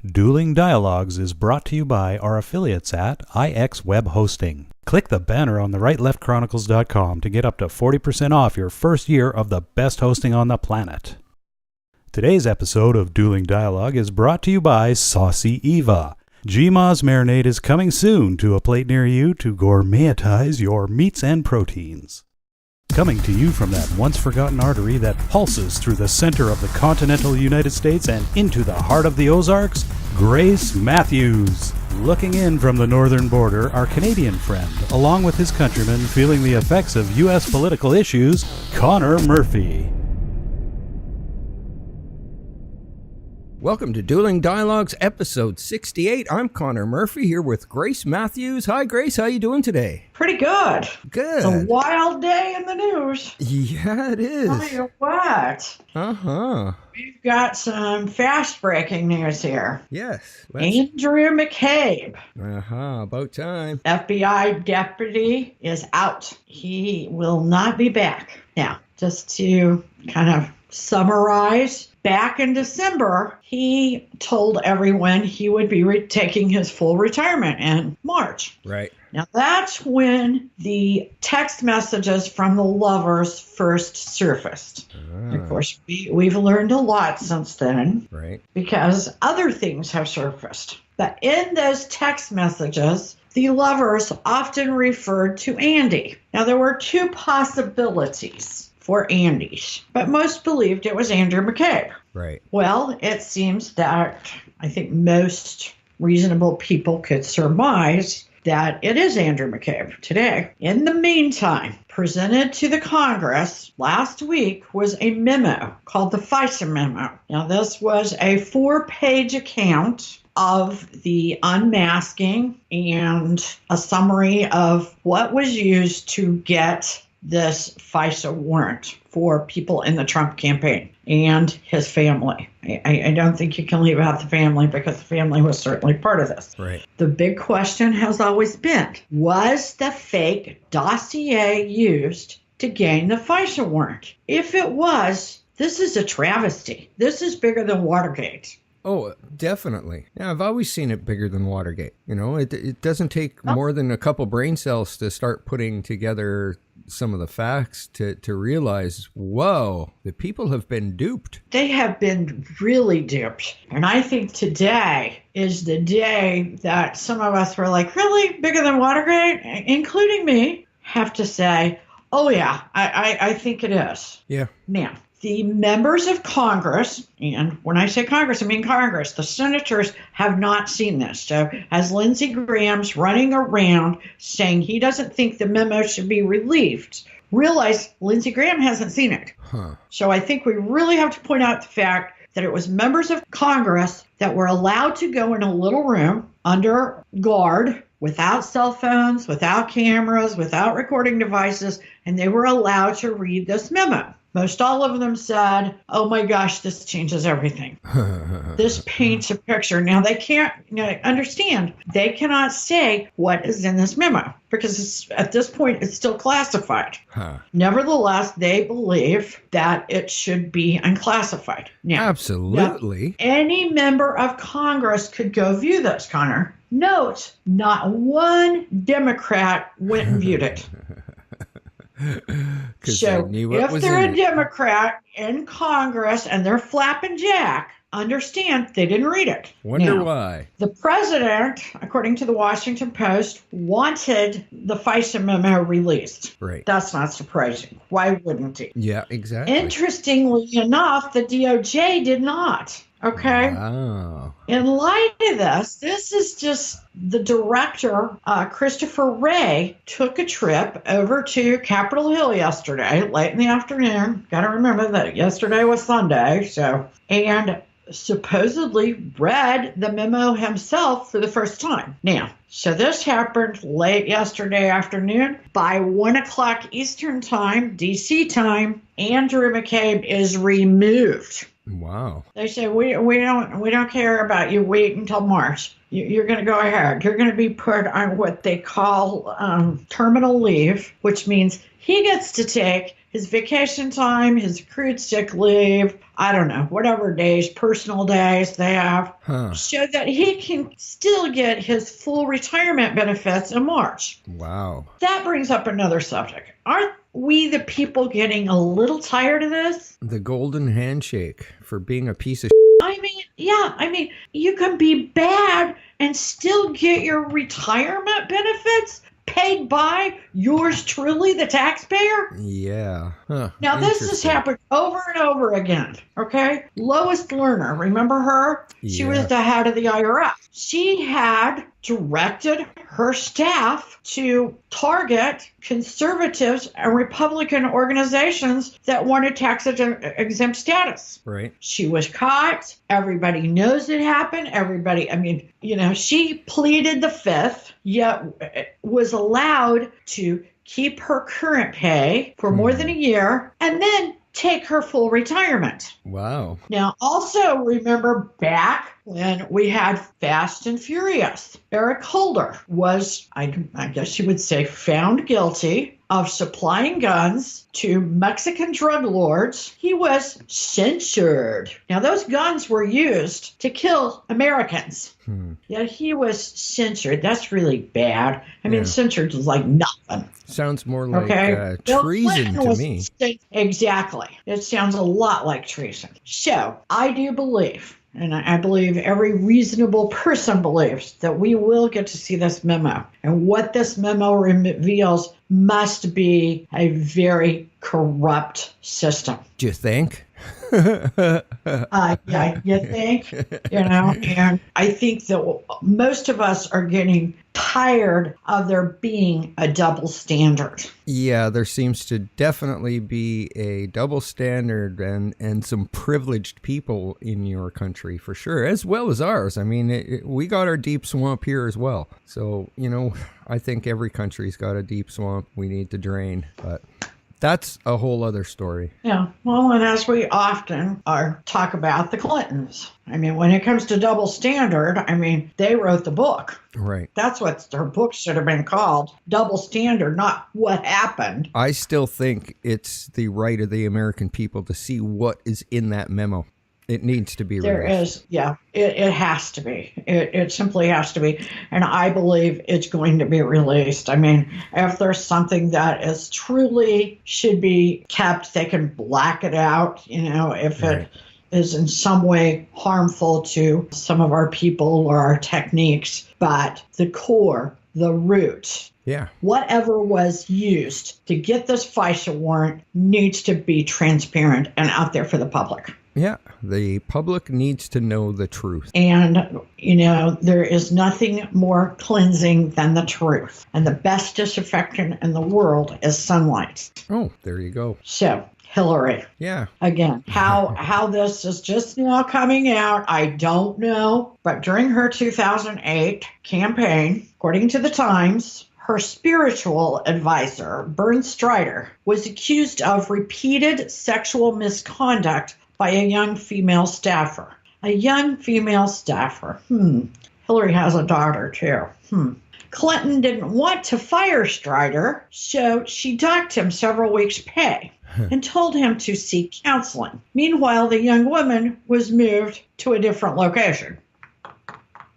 Dueling Dialogues is brought to you by our affiliates at IX Web Hosting. Click the banner on the rightleftchronicles.com to get up to 40% off your first year of the best hosting on the planet. Today's episode of Dueling Dialogue is brought to you by Saucy Eva. GMA's marinade is coming soon to a plate near you to gourmetize your meats and proteins. Coming to you from that once-forgotten artery that pulses through the center of the continental United States and into the heart of the Ozarks, Grace Matthews. Looking in from the northern border, our Canadian friend, along with his countrymen feeling the effects of U.S. political issues, Connor Murphy. Welcome to Dueling Dialogues, episode 68. I'm Connor Murphy here with Grace Matthews. Hi, Grace. How you doing today? Pretty good. Good. It's a wild day in the news. Yeah, it is. Tell you what. We've got some fast-breaking news here. Yes. Andrew McCabe. About time. FBI deputy is out. He will not be back. Now, just to kind of summarize, back in December, he told everyone he would be taking his full retirement in March. Right. Now, that's when the text messages from the lovers first surfaced. Of course, we've learned a lot since then. Right. Because other things have surfaced. But in those text messages, the lovers often referred to Andy. Now, there were two possibilities for Andy's, but most believed it was Andrew McCabe. Right. Well, it seems that I think most reasonable people could surmise that it is Andrew McCabe today. In the meantime, presented to the Congress last week was a memo called the FISA memo. Now, this was a 4-page account of the unmasking and a summary of what was used to get this FISA warrant for people in the Trump campaign and his family. I don't think you can leave out the family because the family was certainly part of this. Right. The big question has always been, was the fake dossier used to gain the FISA warrant? If it was, this is a travesty. This is bigger than Watergate. Oh, definitely. Yeah, I've always seen it bigger than Watergate. You know, it doesn't take more than a couple brain cells to start putting together some of the facts to realize, whoa, the people have been duped. They have been really duped. And I think today is the day that some of us were like, really? Bigger than Watergate? Including me, have to say, oh yeah, I think it is. Yeah. Now, the members of Congress, and when I say Congress, I mean Congress, the senators have not seen this. So as Lindsey Graham's running around saying he doesn't think the memo should be relieved, realize Lindsey Graham hasn't seen it. So I think we really have to point out the fact that it was members of Congress that were allowed to go in a little room under guard, without cell phones, without cameras, without recording devices, and they were allowed to read this memo. Most all of them said, oh my gosh, this changes everything. This paints a picture. Now, they can't understand. They cannot say what is in this memo because at this point, it's still classified. Nevertheless, they believe that it should be unclassified. Now, absolutely. Any member of Congress could go view this, Connor. Note, not one Democrat went and viewed it. So if they're a Democrat in Congress and they're flapping Jack, understand they didn't read it. Wonder why. The president, according to the Washington Post, wanted the FISA memo released. Right. That's not surprising. Why wouldn't he? Yeah, exactly. Interestingly enough, the DOJ did not. Okay. Wow. In light of this is just the director, Christopher Wray, took a trip over to Capitol Hill yesterday, late in the afternoon. Got to remember that yesterday was Sunday. And supposedly read the memo himself for the first time. Now, so this happened late yesterday afternoon. By 1 o'clock Eastern time, DC time, Andrew McCabe is removed. Wow. They say, we don't care about you. Wait until March. You're going to go ahead. You're going to be put on what they call terminal leave, which means he gets to take his vacation time, his accrued sick leave, I don't know, whatever days, personal days they have, so that he can still get his full retirement benefits in March. Wow. That brings up another subject. Aren't we the people getting a little tired of this? The golden handshake for being a piece of I mean, you can be bad and still get your retirement benefits paid by yours truly, the taxpayer? Yeah. Huh. Now, this has happened over and over again, okay? Lois Lerner, remember her? She was the head of the IRS. She had directed her staff to target conservatives and Republican organizations that wanted tax-exempt status. Right. She was caught. Everybody knows it happened. She pleaded the fifth, yet was allowed to keep her current pay for more than a year and then take her full retirement. Wow. Now, also remember back when we had Fast and Furious, Eric Holder was, I guess you would say, found guilty of supplying guns to Mexican drug lords. He was censured. Now, those guns were used to kill Americans. Yet he was censured. That's really bad. I mean, censored is like nothing. Sounds more like treason to me. Exactly. It sounds a lot like treason. So I do believe, and I believe every reasonable person believes, that we will get to see this memo. And what this memo reveals must be a very corrupt system. Do you think? Yeah, you think? And I think that most of us are getting tired of there being a double standard. Yeah, there seems to definitely be a double standard and some privileged people in your country for sure, as well as ours. I mean, we got our deep swamp here as well. So, I think every country's got a deep swamp we need to drain, but that's a whole other story. Yeah. Well, and as we often talk about the Clintons, I mean, when it comes to double standard, I mean, they wrote the book. Right. That's what their book should have been called, Double Standard, not What Happened. I still think it's the right of the American people to see what is in that memo. It needs to be released. It has to be. It simply has to be. And I believe it's going to be released. I mean, if there's something that is truly should be kept, they can black it out, if it is in some way harmful to some of our people or our techniques. But the core, the root, whatever was used to get this FISA warrant needs to be transparent and out there for the public. Yeah, the public needs to know the truth. And, there is nothing more cleansing than the truth. And the best disinfectant in the world is sunlight. Oh, there you go. So, Hillary. Yeah. Again, how this is just now coming out, I don't know. But during her 2008 campaign, according to the Times, her spiritual advisor, Bern Strider, was accused of repeated sexual misconduct by a young female staffer. A young female staffer. Hillary has a daughter, too. Clinton didn't want to fire Strider, so she docked him several weeks' pay and told him to seek counseling. Meanwhile, the young woman was moved to a different location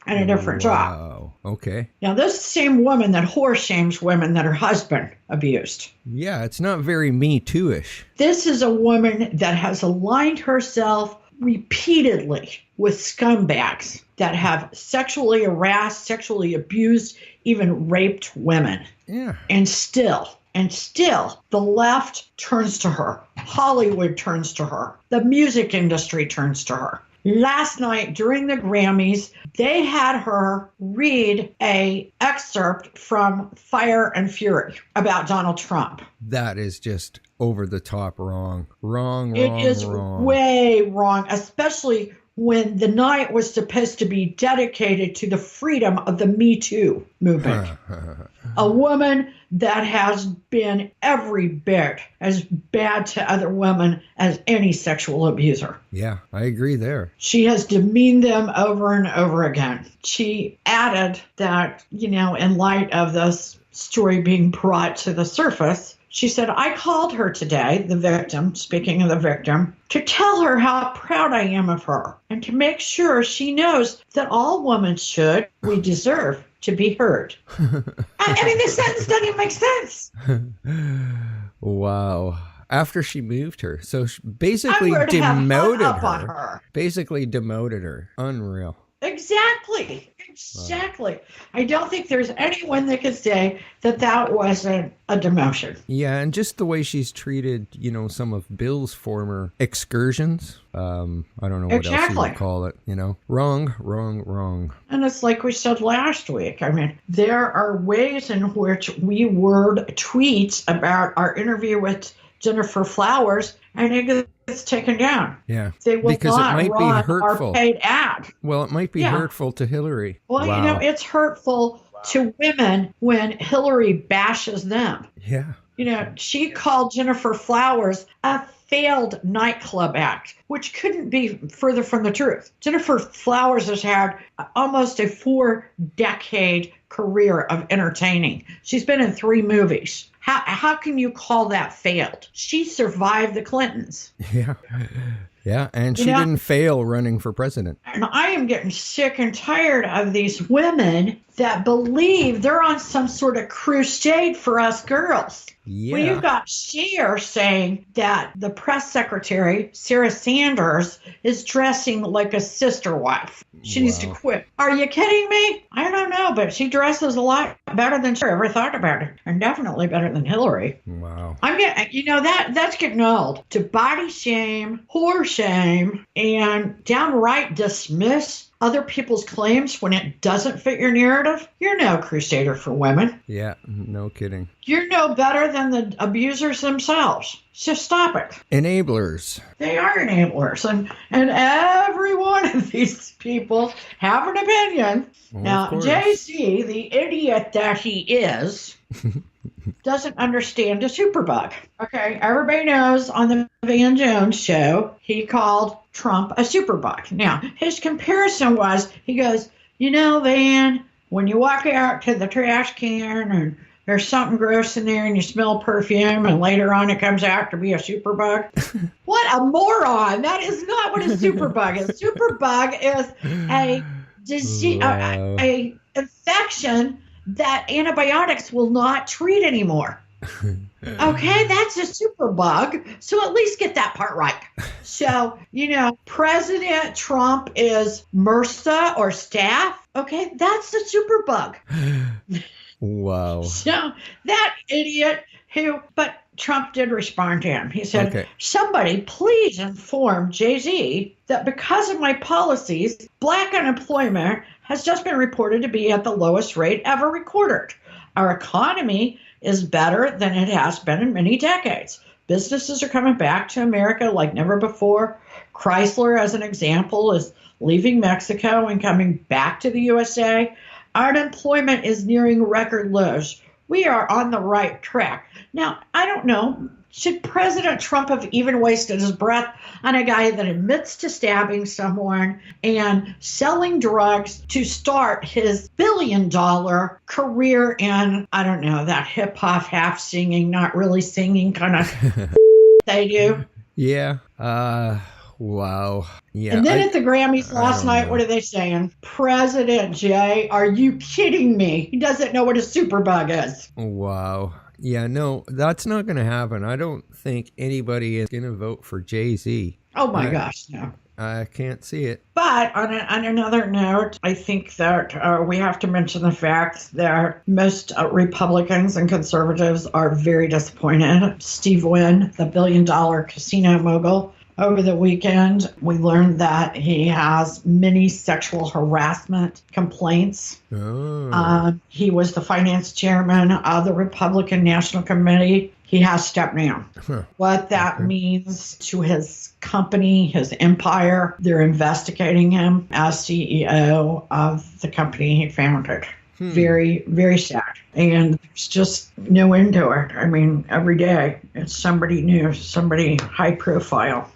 and a different job. Wow. Okay. Now, this same woman that whore shames women that her husband abused. Yeah, it's not very Me Too-ish. This is a woman that has aligned herself repeatedly with scumbags that have sexually harassed, sexually abused, even raped women. Yeah. And still, the left turns to her. Hollywood turns to her. The music industry turns to her. Last night during the Grammys, they had her read an excerpt from Fire and Fury about Donald Trump. That is just over the top wrong. Wrong. It is way wrong, especially when the night was supposed to be dedicated to the freedom of the Me Too movement. A woman that has been every bit as bad to other women as any sexual abuser. Yeah, I agree there. She has demeaned them over and over again. She added that, in light of this story being brought to the surface, She said, I called her today, the victim, speaking of the victim, to tell her how proud I am of her and to make sure she knows that all women we deserve to be heard. I mean, this sentence doesn't even make sense. Wow. After she moved her. So she basically demoted her. Basically demoted her. Unreal. Exactly. Wow. I don't think there's anyone that could say that wasn't a demotion. Yeah, and just the way she's treated, some of Bill's former excursions. I don't know what else you would call it, Wrong. And it's like we said last week. I mean, there are ways in which we word tweets about our interview with Jennifer Flowers, and it gets taken down. Yeah, they will because not it might be hurtful. Our paid ad. Well, it might be hurtful to Hillary. Well, wow. It's hurtful to women when Hillary bashes them. Yeah. She called Jennifer Flowers a failed nightclub act, which couldn't be further from the truth. Jennifer Flowers has had almost a 4-decade career of entertaining. She's been in 3 movies. How can you call that failed? She survived the Clintons. Yeah. Yeah, and she didn't fail running for president. And I am getting sick and tired of these women that believe they're on some sort of crusade for us girls. Yeah. When you've got Cher saying that the press secretary, Sarah Sanders, is dressing like a sister wife. She needs to quit. Are you kidding me? I don't know, but she dresses a lot better than Cher ever thought about it. And definitely better than Hillary. Wow. I'm getting, that's getting old. To body shame, whore shame, and downright dismiss other people's claims when it doesn't fit your narrative, you're no crusader for women. Yeah, no kidding. You're no better than the abusers themselves. So stop it. Enablers. They are enablers. And every one of these people have an opinion. Well, now, Jay-Z, the idiot that he is, doesn't understand a superbug. Okay, everybody knows on the Van Jones show, he called Trump a superbug. Now, his comparison was, he goes, Van, when you walk out to the trash can and there's something gross in there and you smell perfume and later on it comes out to be a superbug. What a moron. That is not what a superbug is. Superbug is a disease, a infection that antibiotics will not treat anymore. Okay, that's a superbug. So at least get that part right. So, President Trump is MRSA or staph. Okay, that's the superbug. Wow. So that idiot but Trump did respond to him. He said, Somebody please inform Jay-Z that because of my policies, black unemployment has just been reported to be at the lowest rate ever recorded. Our economy is better than it has been in many decades. Businesses are coming back to America like never before. Chrysler, as an example, is leaving Mexico and coming back to the USA. Unemployment is nearing record lows. We are on the right track. Now, I don't know. Should President Trump have even wasted his breath on a guy that admits to stabbing someone and selling drugs to start his $billion career in, I don't know, that hip-hop, half-singing, not really singing kind of they do? Yeah. Wow. Yeah. And then at the Grammys last night, what are they saying? President Jay, are you kidding me? He doesn't know what a superbug is. Wow. Yeah, no, that's not going to happen. I don't think anybody is going to vote for Jay-Z. Oh, my gosh, no. I can't see it. But on another note, I think that we have to mention the fact that most Republicans and conservatives are very disappointed. Steve Wynn, the billion-dollar casino mogul, over the weekend, we learned that he has many sexual harassment complaints. Oh. He was the finance chairman of the Republican National Committee. He has stepped down. Huh. What that means to his company, his empire, they're investigating him as CEO of the company he founded. Very, very sad. And there's just no end to it. I mean, every day it's somebody new, somebody high profile.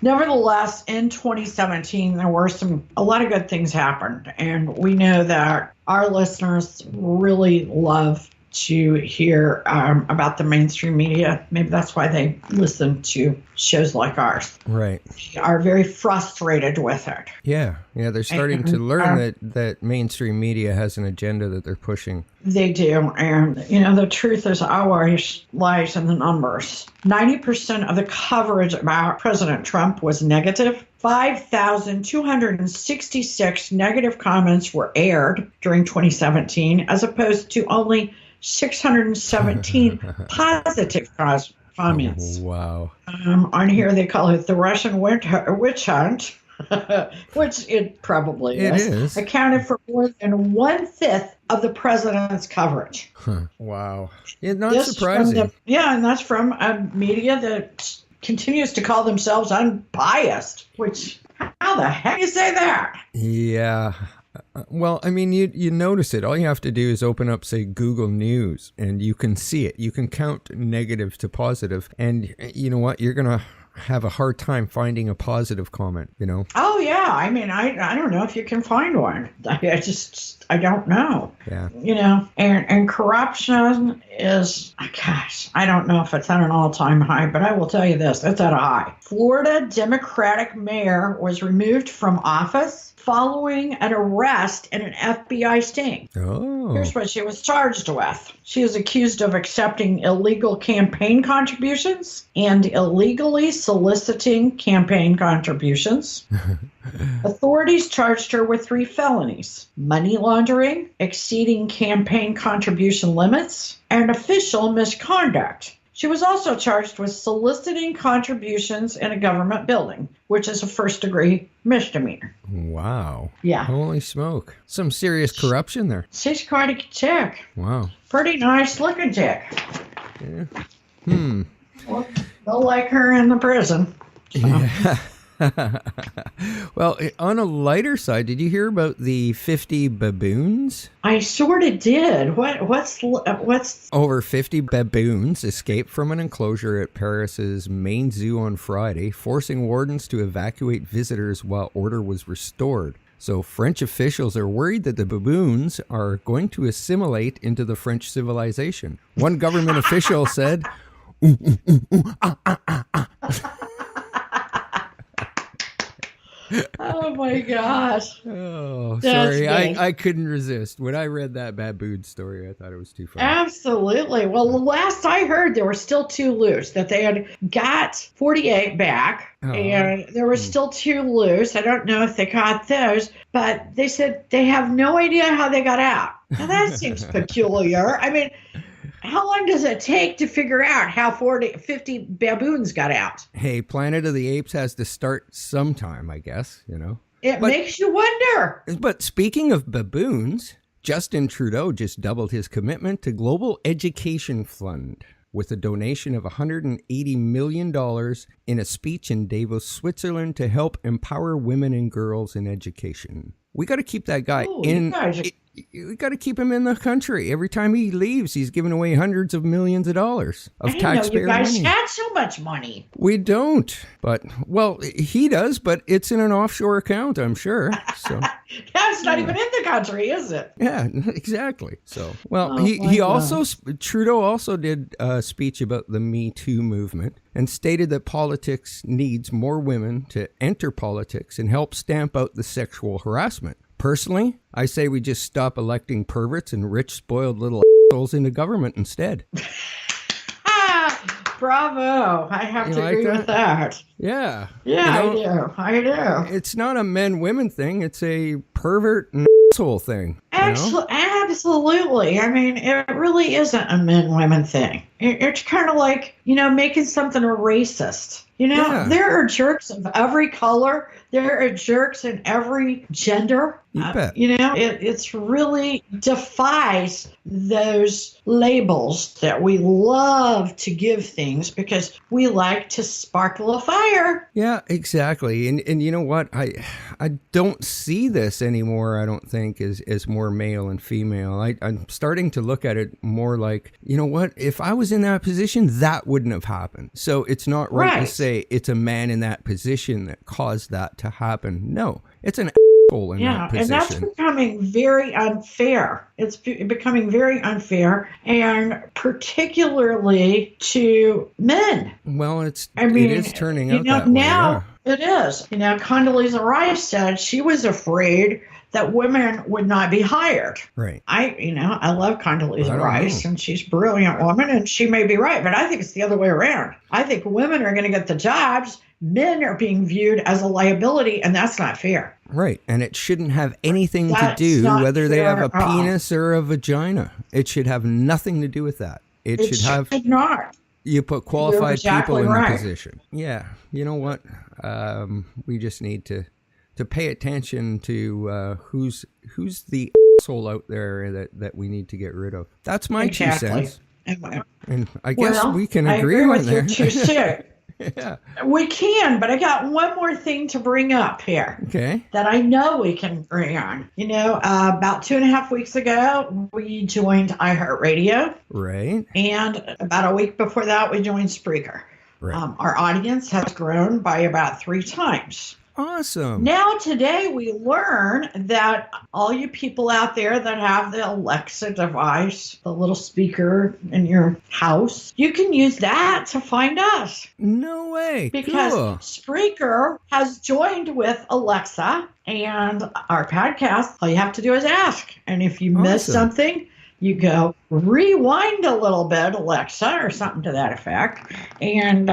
Nevertheless, in 2017, there were a lot of good things happened. And we know that our listeners really love to hear about the mainstream media. Maybe that's why they listen to shows like ours. Right. They are very frustrated with it. Yeah. They're starting to learn that mainstream media has an agenda that they're pushing. They do. And, the truth is always lies in the numbers. 90% of the coverage about President Trump was negative. 5,266 negative comments were aired during 2017, as opposed to only 617 positive comments. Oh, wow. On here, they call it the Russian witch hunt, which it probably is. Accounted for more than 1/5 of the president's coverage. Huh. Wow. It's not surprising. And that's from a media that continues to call themselves unbiased, which, how the heck do you say that? Yeah. Well, I mean, you notice it. All you have to do is open up, say, Google News, and you can see it. You can count negative to positive. And you know what? You're going to have a hard time finding a positive comment, Oh, yeah. I mean, I don't know if you can find one. I don't know. Yeah. And corruption is, gosh, I don't know if it's at an all-time high, but I will tell you this, it's at a high. Florida Democratic mayor was removed from office following an arrest and an FBI sting. Oh. Here's what she was charged with. She is accused of accepting illegal campaign contributions and illegally soliciting campaign contributions. Authorities charged her with 3 felonies: money laundering, exceeding campaign contribution limits, and official misconduct. She was also charged with soliciting contributions in a government building, which is a first-degree misdemeanor. Wow. Yeah. Holy smoke. Some serious corruption there. She's quite a chick. Wow. Pretty nice-looking chick. Yeah. Well, they'll like her in the prison. So. Yeah. Well, on a lighter side, did you hear about the 50 baboons? I sort of did. What's Over 50 baboons escaped from an enclosure at Paris's main zoo on Friday, forcing wardens to evacuate visitors while order was restored. So French officials are worried that the baboons are going to assimilate into the French civilization. One government official said, Oh my gosh. Oh, That's sorry. good. I couldn't resist. When I read that baboon story, I thought it was too funny. Absolutely. Well, the last I heard, there were still 2 loose, that they had got 48 back, and there were still 2 loose. I don't know if they caught those, but they said they have no idea how they got out. Now, that seems peculiar. I mean, how long does it take to figure out how 50 baboons got out? Hey, Planet of the Apes has to start sometime, I guess, It makes you wonder. But speaking of baboons, Justin Trudeau just doubled his commitment to Global Education Fund with a donation of $180 million in a speech in Davos, Switzerland, to help empower women and girls in education. We got to keep that guy we got to keep him in the country. Every time he leaves, he's giving away hundreds of millions of dollars of taxpayer money. You guys had so much money. We don't, but, well, he does, but it's in an offshore account, I'm sure. So That's not even in the country, is it? yeah, exactly. So, well, Trudeau also did a speech about the Me Too movement and stated that politics needs more women to enter politics and help stamp out the sexual harassment. Personally, I say we just stop electing perverts and rich, spoiled little assholes into government instead. Bravo. I have to agree with that. Yeah. Yeah, I do. It's not a men-women thing. It's a pervert and asshole thing. Absolutely. I mean, it really isn't a men-women thing. It's kind of like, making something a racist. There are jerks of every color. There are jerks in every gender. You bet. It's really defies those labels that we love to give things because we like to sparkle a fire. Yeah, exactly. And you know what? I don't see this anymore, I don't think, as more male and female. I'm starting to look at it more like, you know what? If I was in that position, that wouldn't have happened. So it's not right to say it's a man in that position that caused that to happen. No, it's an in Yeah, that and that's position. becoming very unfair. It's becoming very unfair, and particularly to men. Well, it I is turning you out know, that way, now yeah. it is. Condoleezza Rice said she was afraid that women would not be hired. Right. I love I Condoleezza don't Rice, know. and she's a brilliant woman, and she may be right, but I think it's the other way around. I think women are going to get the jobs. Men are being viewed as a liability, and that's not fair. Right. And it shouldn't have anything to That's do not whether they have fair a at all. penis or a vagina. It should have nothing to do with that. It should have, not. you put qualified exactly people in right. the position. Yeah. You know what? We just need to pay attention to who's the asshole out there that we need to get rid of. That's my 2 cents. And I guess we can agree on with there. your 2 cents. Yeah. We can, but I got one more thing to bring up here. Okay. That I know we can agree on. About 2.5 weeks ago, we joined iHeartRadio. Right. And about a week before that, we joined Spreaker. Right. Our audience has grown by about 3 times. Awesome. Now, today, we learn that all you people out there that have the Alexa device, the little speaker in your house, you can use that to find us. No way. Because cool. Spreaker has joined with Alexa and our podcast. All you have to do is ask. And if you miss something, you go rewind a little bit, Alexa, or something to that effect. And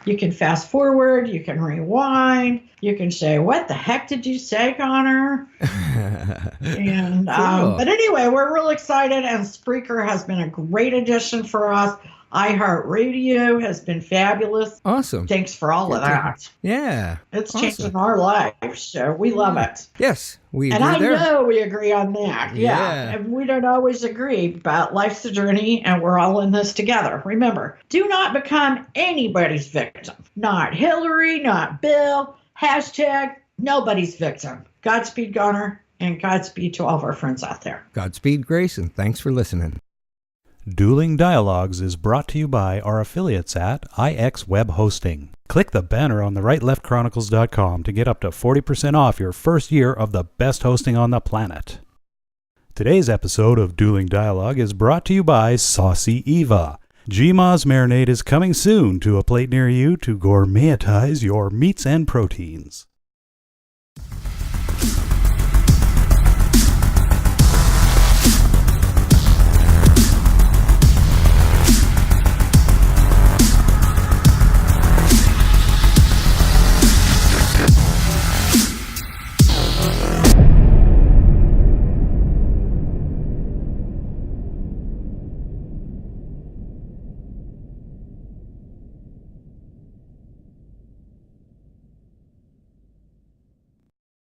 you can fast forward, you can rewind, you can say, what the heck did you say, Connor? And Cool. But anyway, we're real excited, and Spreaker has been a great addition for us. iHeartRadio has been fabulous. Awesome. Thanks for all of that. Yeah. It's awesome. changing our lives, so we love it. Yes, we And agree I there. know we agree on that. Yeah. And we don't always agree, but life's a journey, and we're all in this together. Remember, do not become anybody's victim. Not Hillary, not Bill. Hashtag nobody's victim. Godspeed, Gunner, and Godspeed to all of our friends out there. Godspeed, Grace, and thanks for listening. Dueling Dialogues is brought to you by our affiliates at IX Web Hosting. Click the banner on the rightleftchronicles.com to get up to 40% off your first year of the best hosting on the planet. Today's episode of Dueling Dialogue is brought to you by Saucy Eva. GMA's marinade is coming soon to a plate near you to gourmetize your meats and proteins.